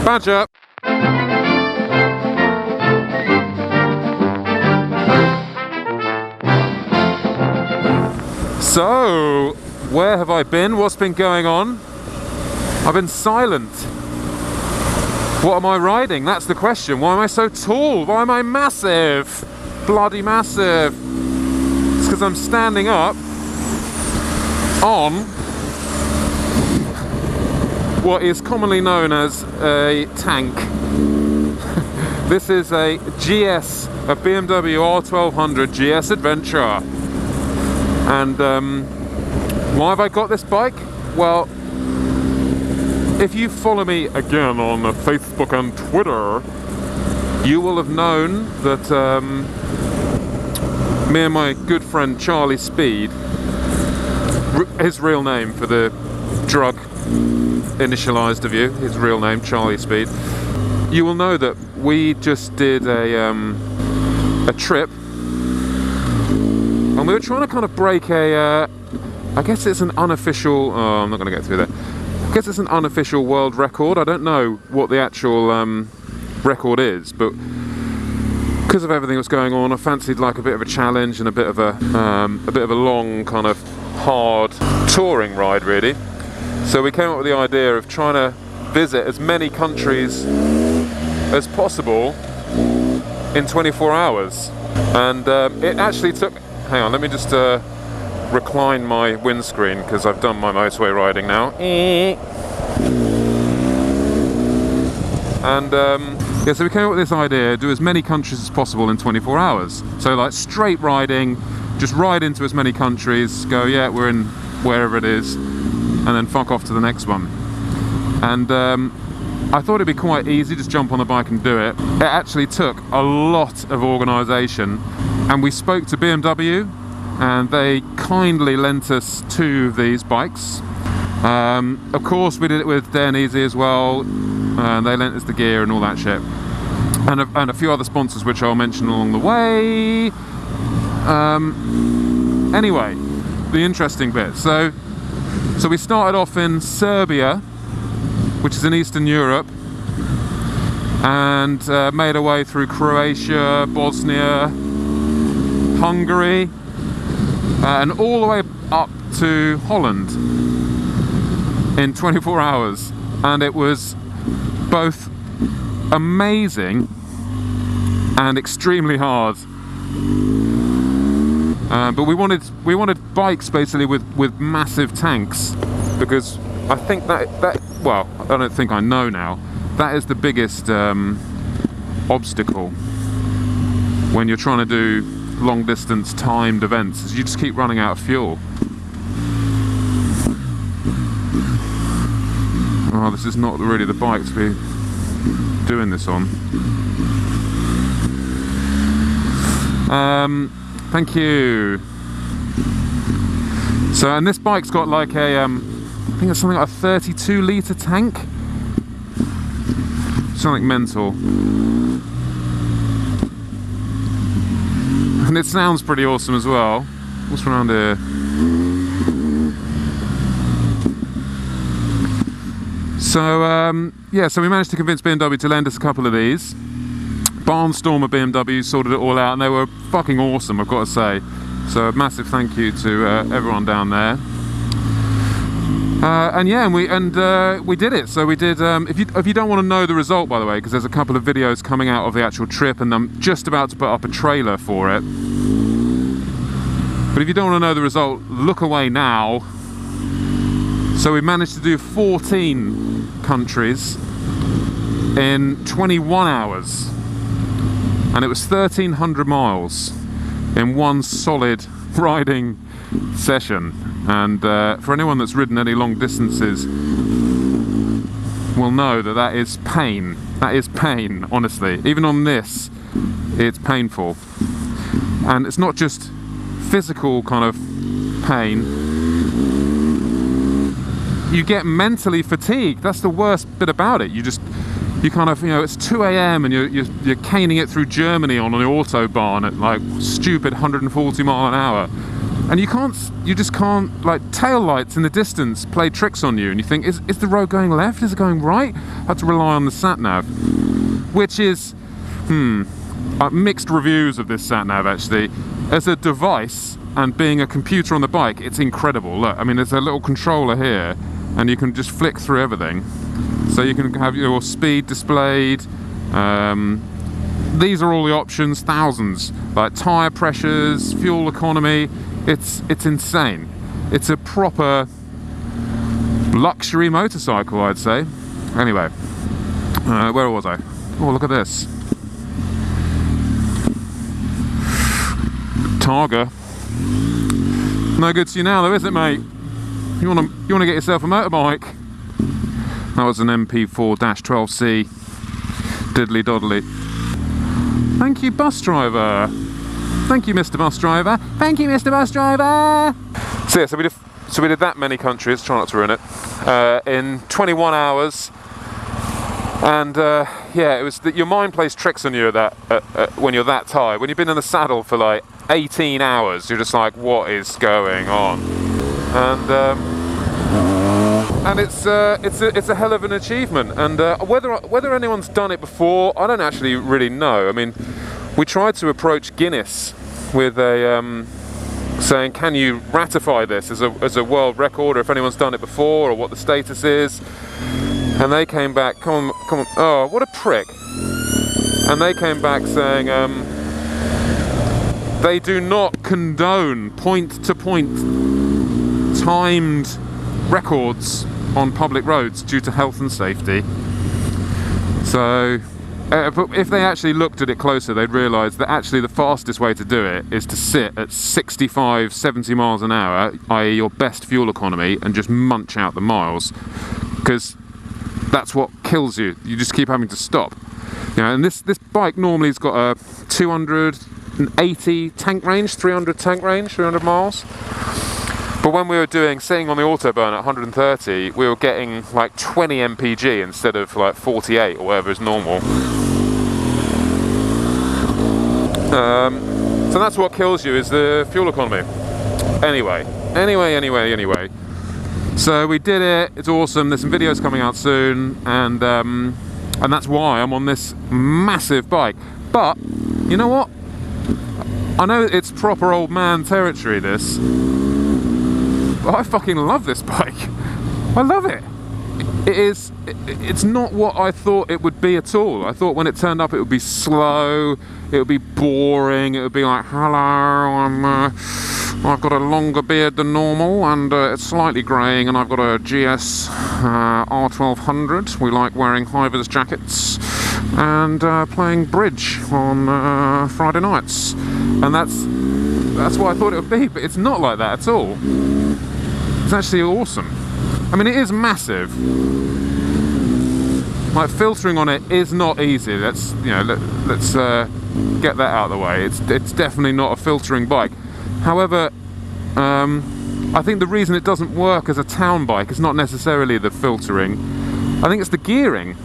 Badger! So, where have I been? What's been going on? I've been silent. What am I riding? That's the question. Why am I so tall? Why am I massive? Bloody massive. It's because I'm standing up on what is commonly known as a tank. This is a GS, a BMW R1200 GS Adventure. And why have I got this bike? Well, if you follow me again on Facebook and Twitter, you will have known that me and my good friend Charlie Speed, his real name for the drug initialized of you, his real name, Charlie Speed, you will know that we just did a trip, and we were trying to kind of break a, I guess it's an unofficial, oh, I'm not going to get through that. I guess it's an unofficial world record. I don't know what the actual record is, but because of everything that's going on, I fancied like a bit of a challenge and a bit of a long kind of hard touring ride, really. So we came up with the idea of trying to visit as many countries as possible in 24 hours. And it actually took, hang on, let me just recline my windscreen because I've done my motorway riding now. And yeah, so we came up with this idea, do as many countries as possible in 24 hours. So like straight riding, just ride into as many countries, go, yeah, we're in wherever it is, and then fuck off to the next one. And I thought it'd be quite easy, just jump on the bike and do it. It actually took a lot of organisation, and we spoke to BMW, and they kindly lent us 2 of these bikes. Of course, we did it with Dainese as well, and they lent us the gear and all that shit. And a few other sponsors, which I'll mention along the way. Anyway, the interesting bit. So we started off in Serbia, which is in Eastern Europe, and made our way through Croatia, Bosnia, Hungary, and all the way up to Holland in 24 hours. And it was both amazing and extremely hard. But we wanted bikes basically with massive tanks, because I think that well, I don't think I know now, that is the biggest obstacle when you're trying to do long distance timed events, is you just keep running out of fuel. Oh, this is not really the bike to be doing this on. Thank you. So, and this bike's got like a, I think it's something like a 32 litre tank. Something mental. And it sounds pretty awesome as well. What's around here? So, yeah, so we managed to convince BMW to lend us a couple of these. Barnstormer BMW sorted it all out, and they were fucking awesome, I've got to say. So a massive thank you to everyone down there. And yeah, we did it. So we did. If you don't want to know the result, by the way, because there's a couple of videos coming out of the actual trip, and I'm just about to put up a trailer for it. But if you don't want to know the result, look away now. So we managed to do 14 countries in 21 hours, and it was 1,300 miles in one solid riding session. And for anyone that's ridden any long distances will know that that is pain. That is pain, honestly. Even on this, it's painful. And it's not just physical kind of pain. You get mentally fatigued. That's the worst bit about it. You kind of, you know, it's 2 AM and you're caning it through Germany on an autobahn at like stupid 140 mile an hour. And you just can't, like, tail lights in the distance play tricks on you, and you think, is the road going left? Is it going right? I have to rely on the sat-nav, which is, mixed reviews of this sat-nav, actually. As a device, and being a computer on the bike, it's incredible. Look, I mean, there's a little controller here, and you can just flick through everything. So you can have your speed displayed. These are all the options, thousands, like tyre pressures, fuel economy. It's insane. It's a proper luxury motorcycle, I'd say. Anyway, where was I? Oh, look at this. Targa. No good to you now, though, is it, mate? You wanna get yourself a motorbike? That was an MP4-12C. Diddly doddly. Thank you, bus driver. Thank you, Mr. Bus Driver. Thank you, Mr. Bus Driver. So yeah, so we did that many countries. Try not to ruin it. In 21 hours. And yeah, it was your mind plays tricks on you when you're that tired. When you've been in the saddle for like 18 hours, you're just like, what is going on? And it's a hell of an achievement. And whether anyone's done it before, I don't actually really know. I mean, we tried to approach Guinness with a saying, can you ratify this as a world record, or if anyone's done it before, or what the status is. And they came back, come on, oh, what a prick. And they came back saying, they do not condone point-to-point timed records on public roads due to health and safety. So, if they actually looked at it closer, they'd realise that actually the fastest way to do it is to sit at 65, 70 miles an hour, i.e. your best fuel economy, and just munch out the miles. Because that's what kills you. You just keep having to stop. You know, and this bike normally has got a 280 tank range, 300 tank range, 300 miles. But when we were sitting on the Autobahn at 130, we were getting like 20 mpg instead of like 48 or whatever is normal. So that's what kills you, is the fuel economy. Anyway. So we did it, it's awesome, there's some videos coming out soon, and that's why I'm on this massive bike. But, you know what? I know it's proper old man territory, this, but I fucking love this bike. I love it. It's not what I thought it would be at all. I thought when it turned up it would be slow, it would be boring, it would be like, hello, I've got a longer beard than normal, and it's slightly greying, and I've got a GS R1200. We like wearing high-vis jackets and playing bridge on Friday nights. And that's what I thought it would be, but it's not like that at all. It's actually awesome. I mean, it is massive. Like, filtering on it is not easy. Let's get that out of the way. It's definitely not a filtering bike. However, I think the reason it doesn't work as a town bike is not necessarily the filtering. I think it's the gearing.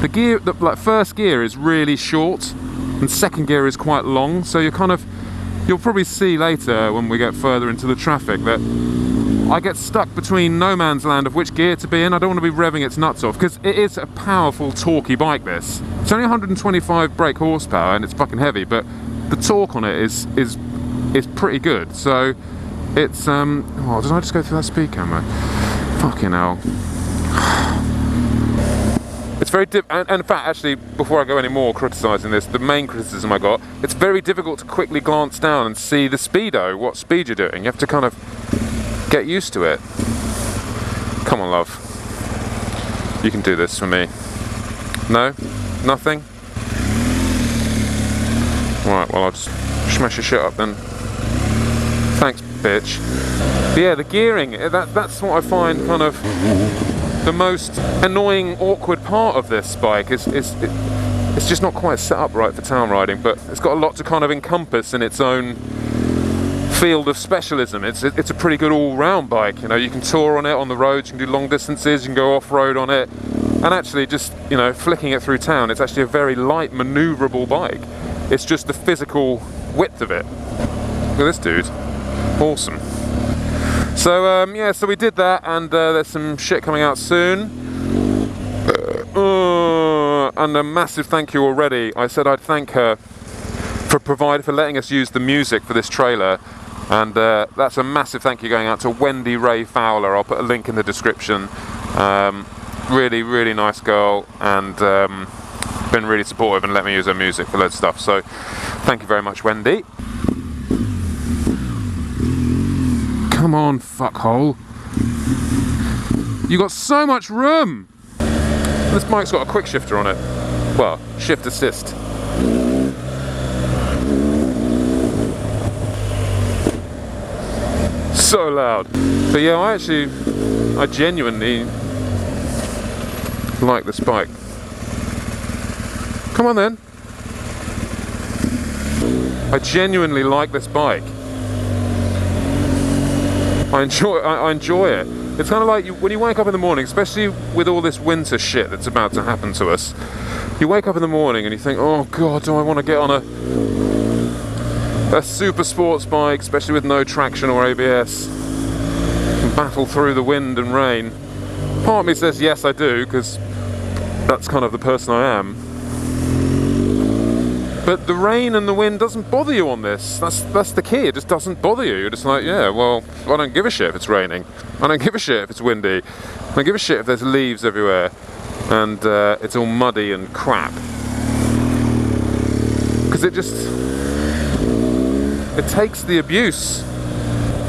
The first gear is really short, and second gear is quite long. So you'll probably see later when we get further into the traffic that I get stuck between no man's land of which gear to be in. I don't want to be revving its nuts off, because it is a powerful, torquey bike, this. It's only 125 brake horsepower, and it's fucking heavy, but the torque on it is pretty good. So it's oh, did I just go through that speed camera? Fucking hell. It's very and in fact, actually, before I go any more criticising this, the main criticism I got, it's very difficult to quickly glance down and see the speedo, what speed you're doing. You have to kind of get used to it. Come on, love. You can do this for me. No? Nothing? Right, well, I'll just smash your shit up then. Thanks, bitch. But yeah, the gearing, that's what I find kind of the most annoying, awkward part of this bike. It's just not quite set up right for town riding, but it's got a lot to kind of encompass in its own field of specialism. It's a pretty good all-round bike. You know, you can tour on it on the roads, you can do long distances, you can go off-road on it, and actually just, you know, flicking it through town, it's actually a very light, manoeuvrable bike. It's just the physical width of it. Look at this dude. Awesome. Yeah, so we did that, and there's some shit coming out soon. And a massive thank you already. I said I'd thank her for letting us use the music for this trailer, and that's a massive thank you going out to Wendy Ray Fowler. I'll put a link in the description. Really, really nice girl, and been really supportive and let me use her music for loads of stuff. So thank you very much, Wendy. Come on, fuckhole. You got so much room. This bike's got a quick shifter on it. Well, shift assist. So loud. But yeah, I genuinely like this bike. Come on then. I genuinely like this bike. I enjoy it. It's kind of like when you wake up in the morning, especially with all this winter shit that's about to happen to us. You wake up in the morning and you think, oh god, do I want to get on a super sports bike, especially with no traction or ABS, and battle through the wind and rain? Part of me says yes, I do, because that's kind of the person I am. But the rain and the wind doesn't bother you on this. That's the key. It just doesn't bother you. You're just like, yeah, well, I don't give a shit if it's raining. I don't give a shit if it's windy. I don't give a shit if there's leaves everywhere and it's all muddy and crap. Because it takes the abuse.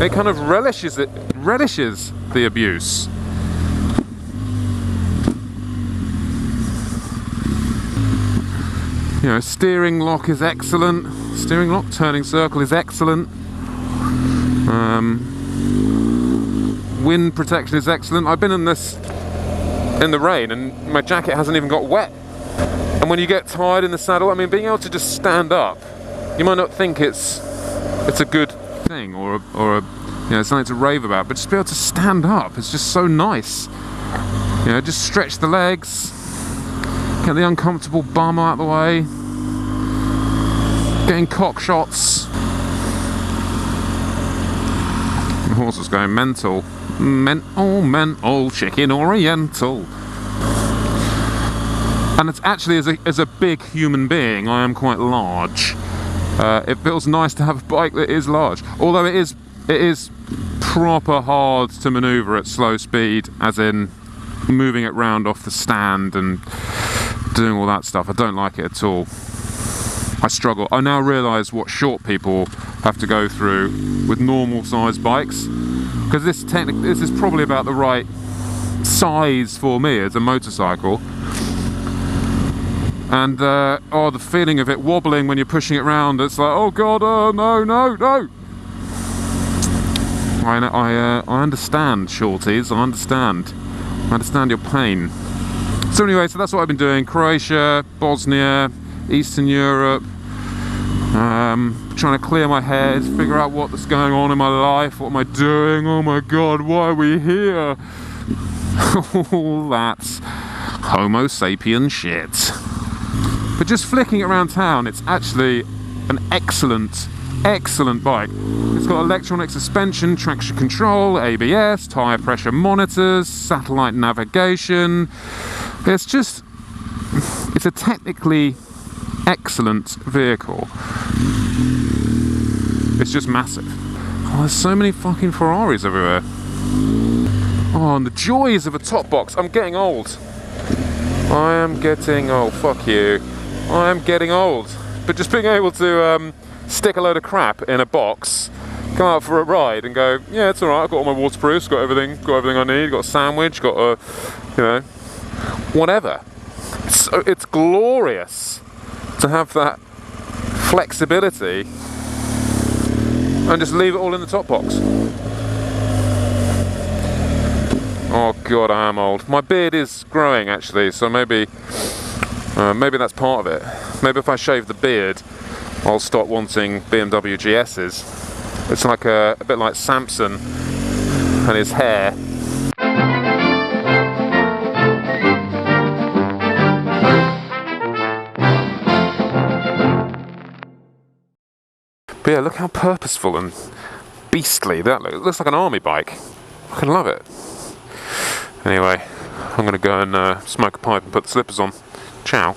It kind of relishes the abuse. You know, steering lock is excellent. Steering lock, turning circle is excellent. Wind protection is excellent. I've been in this in the rain and my jacket hasn't even got wet. And when you get tired in the saddle, I mean, being able to just stand up, you might not think it's a good thing or a you know, something to rave about, but just be able to stand up, it's just so nice. You know, just stretch the legs, get the uncomfortable bum out of the way, getting cock shots. The horse is going mental. Mental, chicken oriental. And it's actually, as a big human being, I am quite large. It feels nice to have a bike that is large, although it is proper hard to manoeuvre at slow speed, as in moving it round off the stand and doing all that stuff. I don't like it at all. I struggle. I now realise what short people have to go through with normal sized bikes, because this is probably about the right size for me as a motorcycle. And the feeling of it wobbling when you're pushing it round, it's like, oh god, no. I understand, shorties, I understand your pain. So anyway, so that's what I've been doing. Croatia, Bosnia, Eastern Europe, trying to clear my head, figure out what's going on in my life, what am I doing, oh my god, why are we here? All that's Homo sapien shit. But just flicking it around town, it's actually an excellent bike. It's got electronic suspension, traction control, ABS, tyre pressure monitors, satellite navigation. It's a technically excellent vehicle. It's just massive. Oh, there's so many fucking Ferraris everywhere. Oh, and the joys of a top box. I'm getting old. I am getting old. Fuck you. I am getting old. But just being able to stick a load of crap in a box, come out for a ride and go, yeah, it's alright, I've got all my waterproofs, got everything I need, got a sandwich, got a, you know, whatever. It's glorious to have that flexibility and just leave it all in the top box. Oh god, I am old. My beard is growing actually, so maybe that's part of it. Maybe if I shave the beard, I'll stop wanting BMW GS's. It's like a bit like Samson and his hair. But yeah, look how purposeful and beastly. That looks like an army bike. I can love it. Anyway, I'm going to go and smoke a pipe and put the slippers on. Ciao.